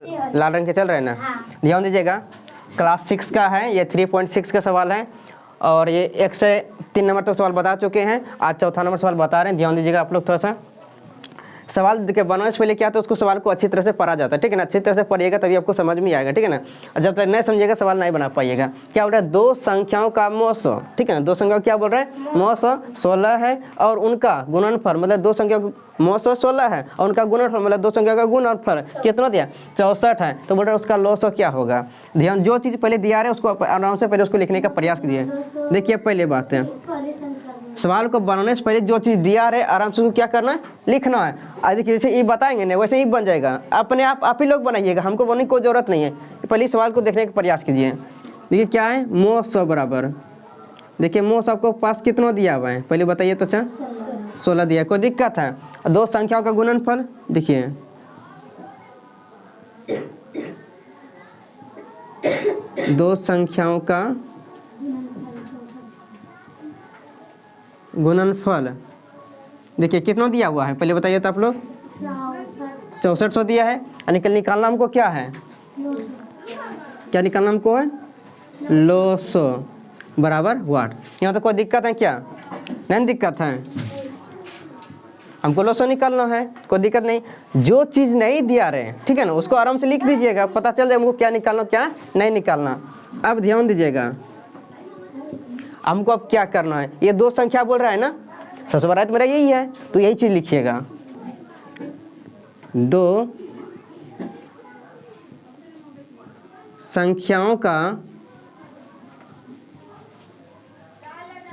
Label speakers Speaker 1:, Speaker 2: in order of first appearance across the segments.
Speaker 1: लाल रंग के चल रहे हैं ना। ध्यान दीजिएगा, क्लास 6 का है ये, 3.6 का सवाल है और ये 1 से 3 नंबर तक सवाल बता चुके हैं। आज चौथा नंबर सवाल बता रहे हैं। ध्यान दीजिएगा आप लोग थोड़ा सा। सवाल के बनाने से पहले क्या तो उसको सवाल को अच्छी तरह से पढ़ा जाता है, ठीक है ना। अच्छी तरह से पढ़िएगा तभी आपको समझ में आएगा, ठीक है ना। और जब तक नहीं समझिएगा सवाल नहीं बना पाइएगा। क्या बोल रहा है, दो संख्याओं का मौसो, ठीक है ना। दो संख्याओं क्या बोल रहे हैं, मौसो 16 है और उनका गुणनफल, मतलब दो संख्याओं का मौसो 16 है और उनका गुणनफल मतलब दो संख्या का गुणनफल कितना दिया 64 है। तो बोल रहे हैं उसका लॉसो क्या होगा। ध्यान, जो चीज़ पहले दिया रहे उसको आराम से पहले उसको लिखने का प्रयास कीजिए। देखिए पहले बात है, सवाल को बनाने से पहले जो चीज़ दिया है आराम से उसको क्या करना है, लिखना है। देखिए जैसे ई बताएंगे ना वैसे ही बन जाएगा, अपने आप ही लोग बनाइएगा, हमको बनने की कोई ज़रूरत नहीं है। पहले सवाल को देखने का प्रयास कीजिए। देखिए क्या है, मो 100 बराबर, देखिए मो आपको पास कितना दिया हुआ है पहले बताइए तो। अच्छा 16 दिया, कोई दिक्कत है। दो संख्याओं का गुणनफल देखिए, दो संख्याओं का गुणनफल देखिए कितना दिया हुआ है पहले बताइए तो आप लोग। 6400 दिया है। निकालना हमको क्या है, क्या निकालना हमको है, लॉसो बराबर वाट। यहाँ तो कोई दिक्कत है क्या, नहीं दिक्कत है, हमको लॉसो निकालना है, कोई दिक्कत नहीं। जो चीज़ नहीं दिया रहे, ठीक है ना, उसको आराम से लिख दीजिएगा, पता चल जाए हमको क्या निकालना क्या नहीं निकालना। अब ध्यान दीजिएगा, हमको अब क्या करना है, ये दो संख्या बोल रहा है ना, सबसे बड़ा तो मेरा यही है, तो यही चीज़ लिखिएगा। दो संख्याओं का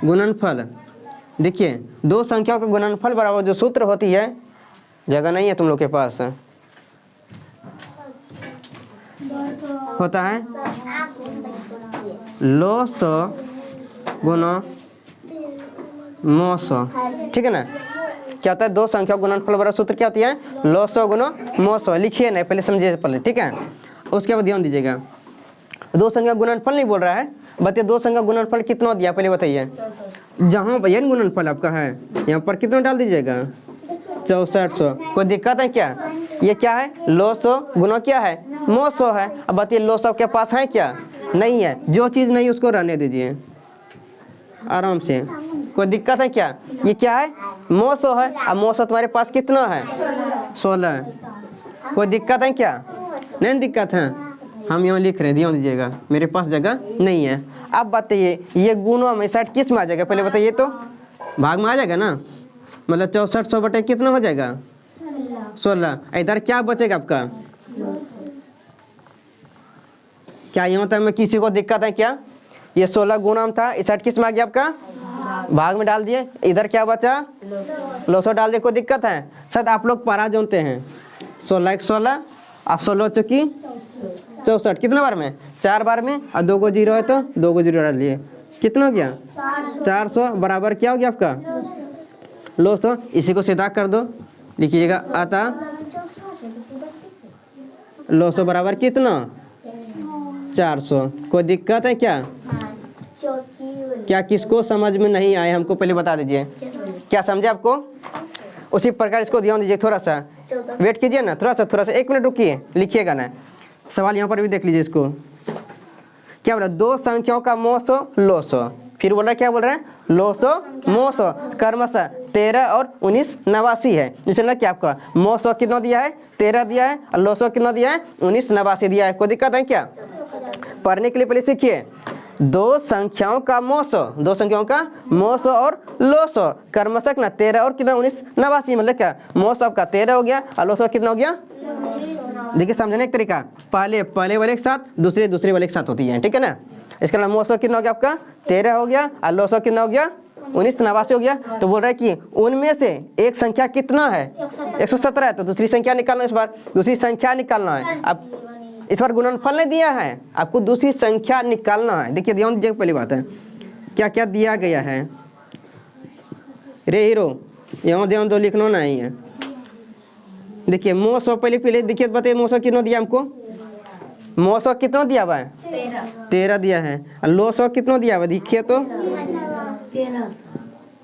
Speaker 1: गुणनफल, देखिए दो संख्याओं का गुणनफल बराबर जो सूत्र होती है, जगह नहीं है तुम लोग के पास, होता है लॉसो गुना मोसो, ठीक है ना। क्या होता है, दो संख्या गुणनफल बराबर सूत्र क्या होती है, लॉसो गुना मोसो। लिखिए नहीं, पहले समझिए पहले, ठीक है। उसके बाद ध्यान दीजिएगा, दो संख्या गुणनफल नहीं बोल रहा है, बताइए दो संख्या गुणनफल कितना दिया पहले बताइए। जहाँ भैया गुणनफल आपका है यहाँ पर कितना डाल दीजिएगा, 6400। कोई दिक्कत है क्या, ये क्या है, लॉसो गुना क्या है, मोसो है। अब बताइए लॉसो आपके पास है क्या, नहीं है। जो चीज़ नहीं उसको रहने दीजिए आराम से, कोई दिक्कत है क्या। ये क्या है, मौसो है, अब मौसो तुम्हारे पास कितना है, 16। कोई दिक्कत है क्या, नहीं दिक्कत है। हम यहाँ लिख रहे हैं, ध्यान दीजिएगा, मेरे पास जगह नहीं है। अब बताइए ये गुणों में साइड किस में आ जाएगा पहले बताइए तो, भाग में आ जाएगा ना, मतलब 6400 बटे कितना हो जाएगा, 16। इधर क्या बचेगा आपका, क्या यहाँ तक में किसी को दिक्कत है क्या, ये 16 गुणा था, इस साइड किस में आ गया आपका, भाग में डाल दिए। इधर क्या बचा, लॉसो डाल दिए, कोई दिक्कत है। शायद आप लोग पारा जानते हैं, 16 1 16 और 16 चौकी 64, कितना बार में, 4 बार में, और 2 को 0 है तो 2 को 0 डाल लिए, कितना हो गया 400 बराबर क्या हो गया आपका लॉसो। इसी को सीधा कर दो, लिखिएगा आता लॉसो बराबर कितना 400। कोई दिक्कत है क्या, क्या किसको समझ में नहीं आए हमको पहले बता दीजिए, क्या समझे आपको। उसी प्रकार इसको ध्यान दीजिए, थोड़ा सा वेट कीजिए ना, थोड़ा सा 1 मिनट रुकिए, लिखिएगा ना। सवाल यहाँ पर भी देख लीजिए इसको, क्या बोला, दो संख्याओं का मोसो लॉसो, फिर बोल रहा है क्या बोल रहे हैं, लॉसो मोसो कर्मशः 13 और 19 89 है। जिससे ना क्या आपका मोसो कितना दिया है, 13 दिया है, और लॉसो कितना दिया है, 19 89 दिया है। कोई दिक्कत है क्या, पढ़ने के लिए पहले सीखिए। दो संख्याओं का मोसो, दो संख्याओं का मोसो और लोसो कर्मशः ना 13 और कितना 19 89, मतलब क्या मोसो आपका 13 हो गया और लोसो कितना हो गया। देखिए समझने एक तरीका, पहले वाले के साथ दूसरे वाले के साथ होती है, ठीक है ना। इसका नाम मोसो कितना हो गया आपका 13 हो गया और लोसो कितना हो गया 19 89 हो गया। तो बोल रहा है कि उनमें से एक संख्या कितना है 117 है, तो दूसरी संख्या निकालना, इस बार दूसरी संख्या निकालना है। अब इस बार गुणनफल नहीं दिया है, आपको दूसरी संख्या निकालना है। देखिए ध्यान दीजिए, पहली बात है क्या क्या दिया गया है, रे हीरो यहाँ ध्यान दो, लिखना नहीं है। देखिए मोसो पहले देखिए बताइए, मोसो कितना दिया हमको, मोसो कितना दिया हुआ है 13 दिया है, और लोसो कितना दिया हुआ है देखिए तो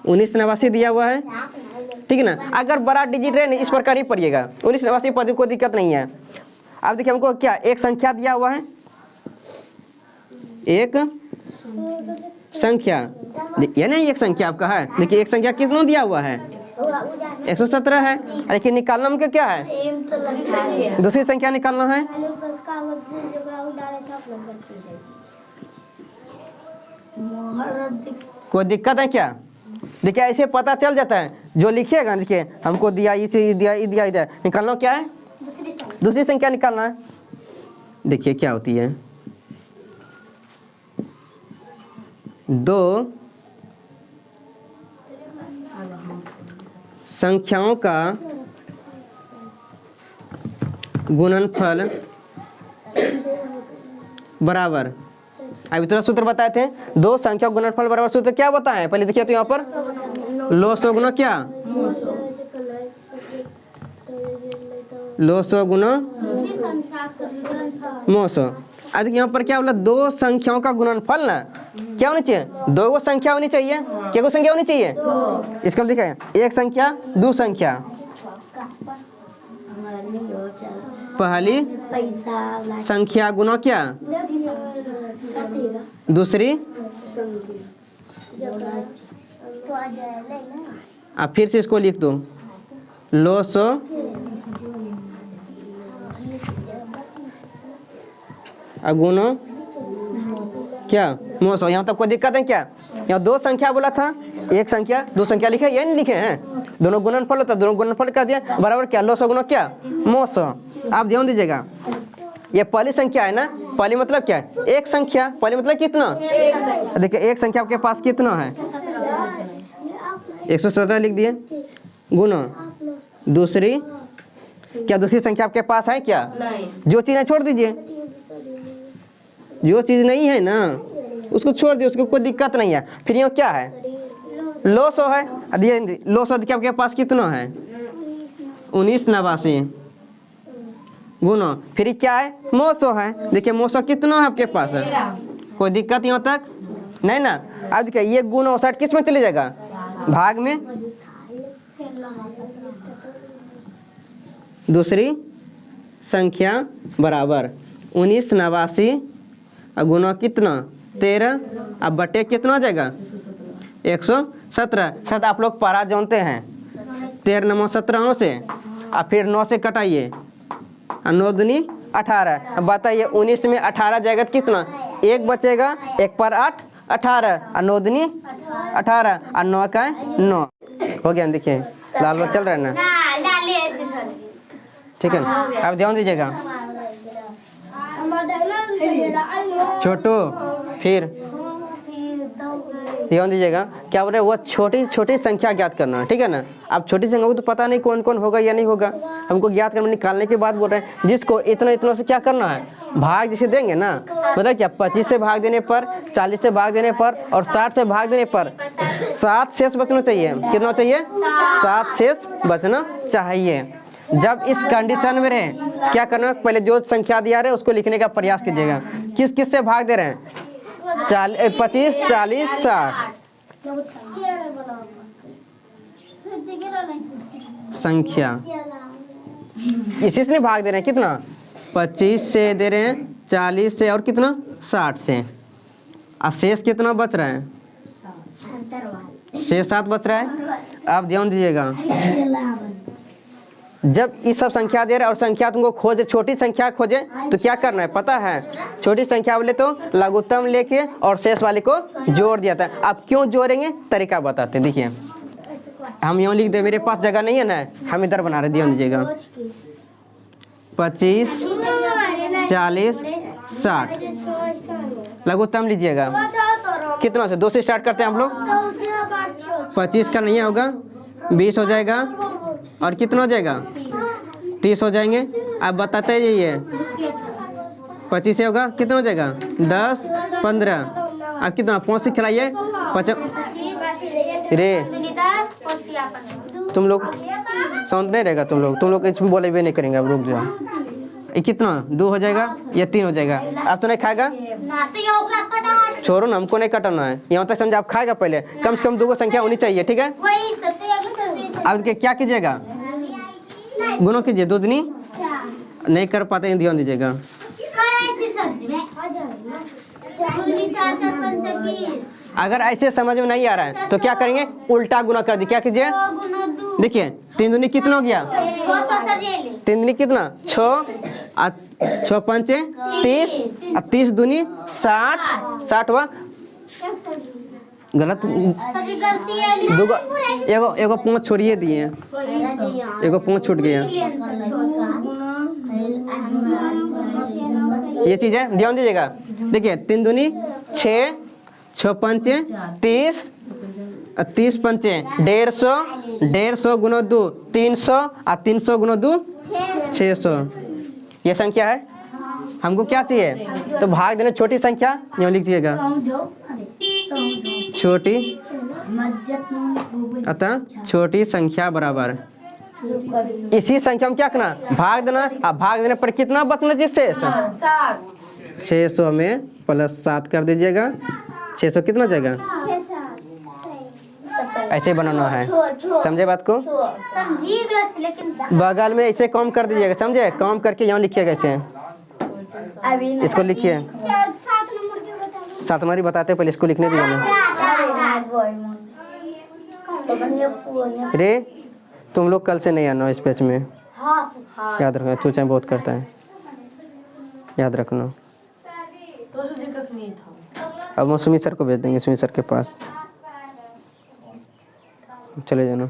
Speaker 1: 19 89 दिया हुआ है, ठीक है ना। अगर बड़ा डिजिट रहे इस प्रकार ही पढ़िएगा, 19 89 पर कोई दिक्कत नहीं है। अब देखिए हमको क्या एक संख्या दिया हुआ है, एक संख्या, ये नहीं एक संख्या आपका है। देखिए एक संख्या कितना दिया हुआ है, 117 है। लेकिन निकालना हमको क्या है, दूसरी संख्या निकालना है। कोई दिक्कत है क्या? देखिए ऐसे पता चल जाता है, जो लिखिएगा देखिए हमको दिया इसे दिया ये दिया इधर, निकालना क्या है, दूसरी संख्या निकालना है। देखिए क्या होती है, 2 संख्याओं का गुणनफल बराबर, अभी थोड़ा सूत्र बताए थे, 2 संख्या गुणनफल बराबर। सूत्र क्या बताए पहले देखिए, तो यहाँ पर लॉसो गुना क्या, लॉसो गुना मोसो। अब यहाँ पर क्या बोला, 2 संख्याओं का गुणनफल ना क्या होनी चाहिए, 2 संख्या होनी चाहिए। क्या संख्या होनी चाहिए, इसका लिखा है एक संख्या 2 संख्या, पहली संख्या गुना क्या, दूसरी, अब फिर से इसको लिख दो, लॉसो अगुनो क्या मोसो। यहाँ तक कोई दिक्कत है क्या? यहाँ 2 संख्या बोला था, एक संख्या 2 संख्या लिखे, ये नहीं लिखे हैं, दोनों गुणनफल होता है, दोनों गुणनफल कर दिया बराबर क्या, लॉसो गुना क्या, मोसो। आप ध्यान दीजिएगा, ये पहली संख्या है ना, पहली मतलब क्या है, एक संख्या, पहली मतलब कितना, देखिए एक संख्या आपके पास कितना है, 117 लिख दिए, गुना दूसरी, क्या दूसरी संख्या आपके पास है क्या, जो चीज़ है छोड़ दीजिए, जो चीज़ नहीं है ना उसको छोड़ दिए, उसको कोई दिक्कत नहीं है। फिर यहाँ क्या है, लॉसो है, लॉसो क्या आपके पास कितना है, 1989 गुना, फिर क्या है, मोसो है। देखिए मोसो कितना है आपके पास है, कोई दिक्कत यहाँ तक नहीं ना। अब देखिए ये गुना 59 किस में चले जाएगा, भाग में, दूसरी संख्या बराबर 1989 गुना कितना 13, अब बटे कितना हो जाएगा 117। शायद आप लोग पारा जानते हैं, 13 9 17 से, अब फिर 9 से कटाइए, 9 दूनी 18। अब बताइए 19 में 18 जाएगा तो कितना, 1 बचेगा, 1 पर 8 18, और 9 दूनी 18, और 9 का 9 हो गया। देखिए लाल लोग चल रहे हैं ना, ठीक है ना। अब ध्यान दीजिएगा, छोटू फिर ध्यान दीजिएगा, क्या बोल रहे हैं, वो छोटी छोटी संख्या ज्ञात करना है, ठीक है ना। अब छोटी संख्या को तो पता नहीं कौन कौन होगा या नहीं होगा, हमको ज्ञात करना, निकालने के बाद बोल रहे हैं जिसको इतना इतना से क्या करना है, भाग जिसे देंगे ना, मतलब क्या 25 से भाग देने पर, 40 से भाग देने पर और 60 से भाग देने पर 7 शेष बचना चाहिए। कितना चाहिए, 7 शेष बचना चाहिए। जब इस कंडीशन में रहे क्या करना है, पहले जो संख्या दिया रहे उसको लिखने का प्रयास कीजिएगा। किस किस से भाग दे रहे हैं, 25 40 60 संख्या, इसी से भाग दे रहे हैं। कितना, 25 से दे रहे हैं, 40 से और कितना 60 से, और शेष कितना बच रहा है, शेष 7 बच रहा है। आप ध्यान दीजिएगा, जब ये सब संख्या दे रहे और संख्या तुमको खोजे, छोटी संख्या खोजे तो क्या करना है पता है, छोटी संख्या वाले तो लघुत्तम लेके और शेष वाले को जोड़ दिया था। अब क्यों जोड़ेंगे तरीका बताते हैं। देखिए हम यहाँ लिख दे, मेरे पास जगह नहीं है ना, हम इधर बना रहे, ध्यान दीजिएगा, 25 40 60 लघुत्तम लीजिएगा, कितना से 2 से स्टार्ट करते हैं हम लोग, 25 का नहीं होगा, 20 हो जाएगा, और कितना हो जाएगा 30 हो जाएंगे। अब बताते जाइए, 25 से होगा कितना हो जाएगा 10 15, अब कितना 5 से खिलाइए 5 रे, तुम लोग साउंड नहीं रहेगा, तुम लोग इसमें बोले भी नहीं करेंगे। अब रुक जाओ, ये कितना 2 हो जाएगा, ये 3 हो जाएगा। अब तो नहीं खाएगा, छोड़ो ना, हमको नहीं कटाना है, यहाँ तक समझा। आप खाएगा पहले, कम से कम 2 संख्या होनी चाहिए, ठीक है। अब क्या कीजिएगा, गुणों कीजिए, 2 दूनी नहीं कर पाते हैं, ध्यान दीजिएगा। अगर ऐसे समझ में नहीं आ रहा है तो क्या करेंगे, उल्टा गुना कर दी। क्या कीजिए, देखिए 3 दूनी कितना हो गया, 3 दूनी कितना 6, 6 पंचे 30, 30 दूनी 60, 60 हुआ गलत, दूगो एगो 5 छोड़िए दिए, एगो 5 छूट गया। ये चीज है, ध्यान दीजिएगा। देखिए 3 दूनी 6, 6 पंचे 30, 30 पंचे 150, 150 गुना 2 300, और 300 गुना 2 600। ये संख्या है, हमको क्या चाहिए, तो भाग देने छोटी संख्या यहाँ लिख दिएगा, छोटी अतः छोटी संख्या बराबर इसी संख्या में क्या करना, भाग देना। अब भाग देने पर कितना बचना, जिससे 600 में +7 कर दीजिएगा, 600 कितना जाएगा, ऐसे बनाना है, समझे बात को। बगल में ऐसे कम कर दीजिएगा, समझे, कम करके यहाँ लिखिएगा ऐसे, इसको लिखिए 7 नंबर ही बताते, पहले इसको लिखने दीजिए ना। रे तुम लोग कल से नहीं आना इस पेज में, याद रखना, चूचा बहुत करता है, याद रखना। अब हम सुमित सर को भेज देंगे, सुमित सर के पास चले जाना।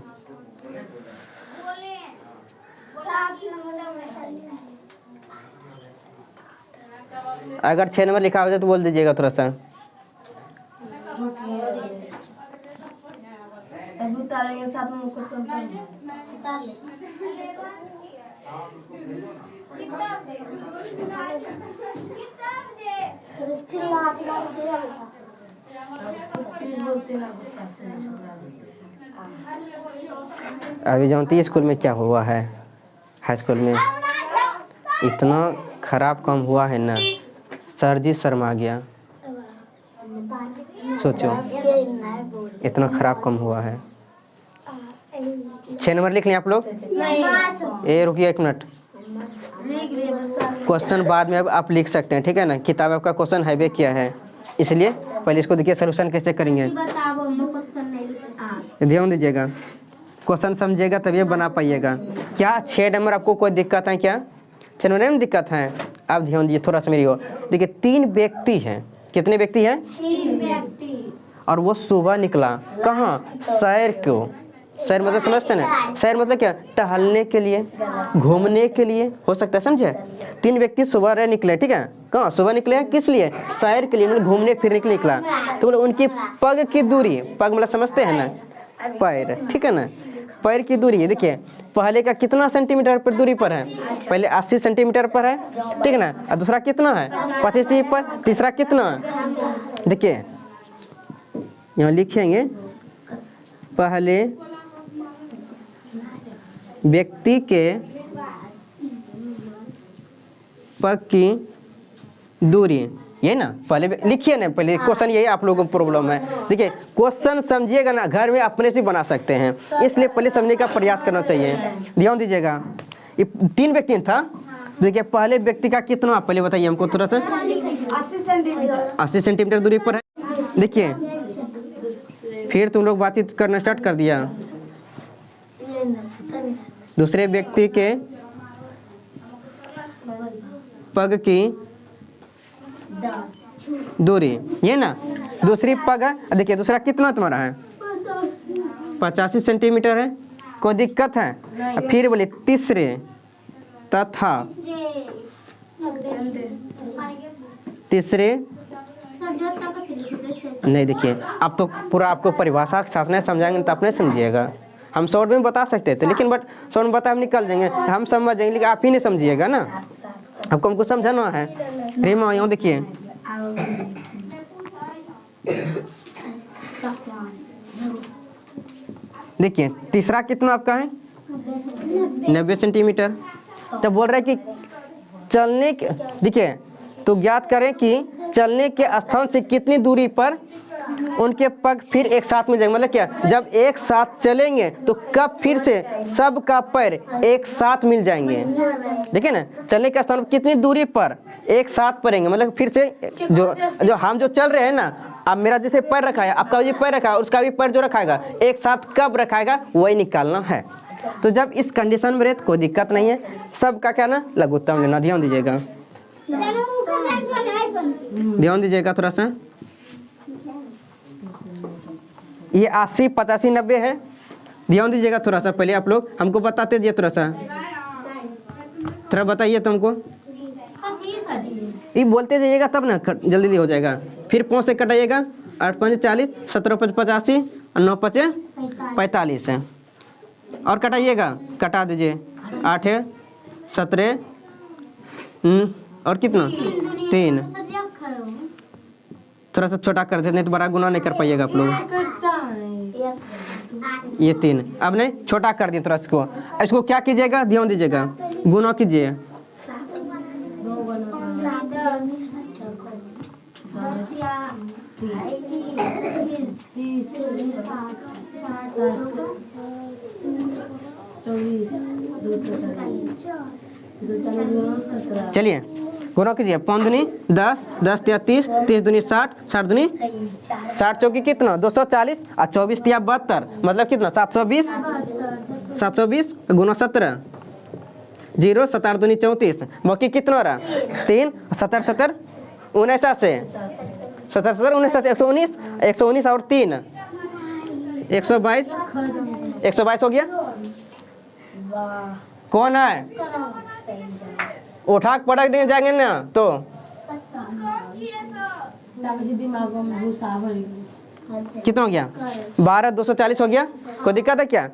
Speaker 1: अगर 6 नंबर लिखा हो जाए तो बोल दीजिएगा थोड़ा सा। अभी जानती है स्कूल में क्या हुआ है, हाई स्कूल में इतना खराब काम हुआ है ना, सर जी शर्मा गया। सोचो इतना खराब काम हुआ है। 6 नंबर लिख लें आप लोग। ए रुकिए 1 मिनट, क्वेश्चन बाद में अब आप लिख सकते हैं, ठीक है ना। किताब आपका क्वेश्चन हाईवे किया है, इसलिए पहले इसको देखिए सोल्यूशन कैसे करेंगे, ध्यान दीजिएगा। क्वेश्चन समझिएगा तभी बना पाइएगा। क्या 6 नंबर आपको कोई दिक्कत है क्या, 6 नंबर में दिक्कत है। अब ध्यान दीजिए थोड़ा सा मेरी ओर, देखिए 3 व्यक्ति हैं, कितने व्यक्ति हैं,
Speaker 2: 3 व्यक्ति,
Speaker 1: और वो सुबह निकला कहाँ, सैर को। सैर मतलब समझते ना, सैर मतलब क्या, टहलने के लिए, घूमने के लिए हो सकता है, समझे। 3 व्यक्ति सुबह निकले, ठीक है, कहाँ सुबह निकले, किस लिए, सैर के लिए, मतलब घूमने फिरने के लिए निकला। तो मतलब उनकी पग की दूरी, पग मतलब समझते हैं ना, पैर, ठीक है ना, पैर की दूरी देखिए पहले का कितना सेंटीमीटर पर दूरी पर है, पहले 80 सेंटीमीटर पर है, ठीक है ना, और दूसरा कितना है 85 पर, तीसरा कितना है, देखिए यहाँ लिखेंगे पहले व्यक्ति के पग की दूरी, ये ना पहले लिखिए ना, पहले क्वेश्चन यही आप लोगों को प्रॉब्लम है। देखिए क्वेश्चन समझिएगा ना, घर में अपने से बना सकते हैं, इसलिए पहले समझने का प्रयास करना चाहिए। ध्यान दीजिएगा, ये 3 व्यक्ति था, देखिए पहले व्यक्ति का कितना, पहले बताइए हमको थोड़ा सा। 80 सेंटीमीटर दूरी पर है, देखिए फिर तुम लोग बातचीत करना स्टार्ट कर दिया। दूसरे व्यक्ति के पग की दूरी, ये ना दूसरी पग है, देखिए दूसरा कितना तुम्हारा है 85 सेंटीमीटर है, कोई दिक्कत है। फिर बोले तीसरे तथा तीसरे, नहीं देखिए अब तो पूरा आपको परिभाषा के साथ नहीं समझाएंगे तो आप नहीं समझिएगा। हम शॉर्ट में बता सकते थे, लेकिन बट शॉर्ट में बता हम निकल जाएंगे, हम समझ जाएंगे, लेकिन आप ही नहीं समझिएगा ना, आपको हमको समझाना है। रेमा यहाँ देखिए, देखिए तीसरा कितना आपका है 90 सेंटीमीटर। तो बोल रहे कि चलने के, देखिए तो ज्ञात करें कि चलने के स्थान से कितनी दूरी पर उनके पग फिर एक साथ मिल जाएंगे। मतलब क्या, जब एक साथ चलेंगे तो कब फिर से सबका पैर एक साथ मिल जाएंगे। देखिए ना, चलने के स्थान पर कितनी दूरी पर एक साथ पड़ेंगे। मतलब फिर से जो हम जो चल रहे हैं ना, अब मेरा जैसे पैर रखा है, आपका भी पैर रखा है, उसका भी पैर जो रखाएगा एक साथ कब रखाएगा वही निकालना है। तो जब इस कंडीशन में रहे तो कोई दिक्कत नहीं है। सबका क्या ना लघुत्तम लेना, ध्यान दीजिएगा, ध्यान दीजिएगा थोड़ा सा। ये 80, 85, 90 है, ध्यान दीजिएगा थोड़ा सा। पहले आप लोग हमको बताते दिए, थोड़ा सा थोड़ा बताइए तुमको, ये बोलते जाइएगा तब ना जल्दी हो जाएगा। फिर 5 से कटाइएगा, 8 5 40, 17 5 85 और 9 5 45 है। और कटाइएगा, कटा दीजिए, 8 है 17, और कितना 3, थोड़ा सा छोटा कर देते, नहीं तो बड़ा गुना नहीं कर पाइएगा आप लोग। ये 3, अब नहीं छोटा कर दिए थोड़ा इसको क्या कीजिएगा, ध्यान दीजिएगा, गुना कीजिए। चलिए गुना कीजिए, 5 दूनी 10, 10 तिया 30, 30 दूनी 60, 60 दूनी 60 चौकी कितना 240 और 24 तिया 72, मतलब कितना 720, 720 गुना 17, 0 7 दूनी 34, बाकी कितना रहा 3, 70 70 19 से 70 70 19 119 और 3 122, 122 हो गया। कौन है, उठा पटक देंगे जाएंगे ना तो कितना हो गया 12 240 हो गया। कोई दिक्कत है क्या?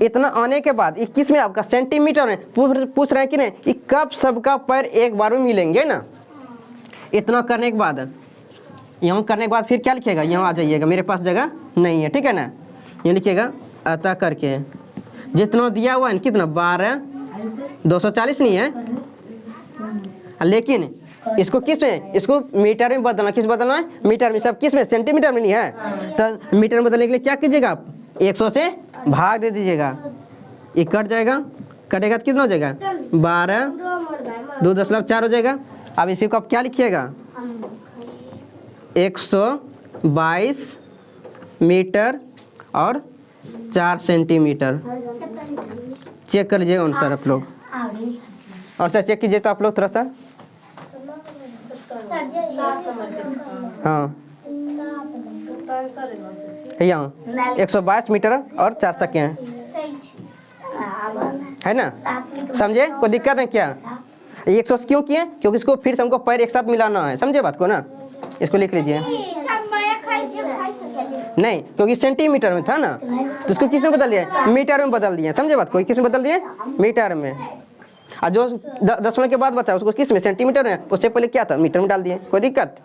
Speaker 1: इतना आने के बाद 21 में आपका सेंटीमीटर में पूछ रहे हैं कि नहीं कि कब सबका पैर एक बार में मिलेंगे ना। इतना करने के बाद यहाँ करने के बाद फिर क्या लिखिएगा, यहाँ आ जाइएगा, मेरे पास जगह नहीं है, ठीक है ना। ये लिखिएगा अतः करके जितना दिया हुआ है कितना 12 240 नहीं है, लेकिन इसको किस में, इसको मीटर में बदलना, किस बदलना है मीटर में, सब किस में सेंटीमीटर में नहीं है। तो मीटर में बदलने के लिए क्या कीजिएगा आप 100 से भाग दे दीजिएगा, ये कट जाएगा, कटेगा तो कितना हो जाएगा 12 2 10 हो जाएगा। अब इसी को आप क्या लिखिएगा 122 मीटर और 4 सेंटीमीटर। चेक कर लीजिएगा अनुसार आप लोग, और सर चेक कीजिए तो आप लोग थोड़ा सा। हाँ यहाँ 122 मीटर और 4 सेकेंड है ना, समझे? कोई दिक्कत है क्या? 100 क्यों किए? क्योंकि इसको फिर से हमको पैर एक साथ मिलाना है, समझे बात को ना। इसको लिख लीजिए, नहीं क्योंकि सेंटीमीटर में था ना, तो इसको किस में बदल दिया, मीटर में बदल दिए, समझे बात को। किस में बदल दिए, मीटर में। और जो 10 मिनट के बाद बचा उसको किस में, सेंटीमीटर में, उससे पहले क्या था मीटर में डाल दिए। कोई दिक्कत?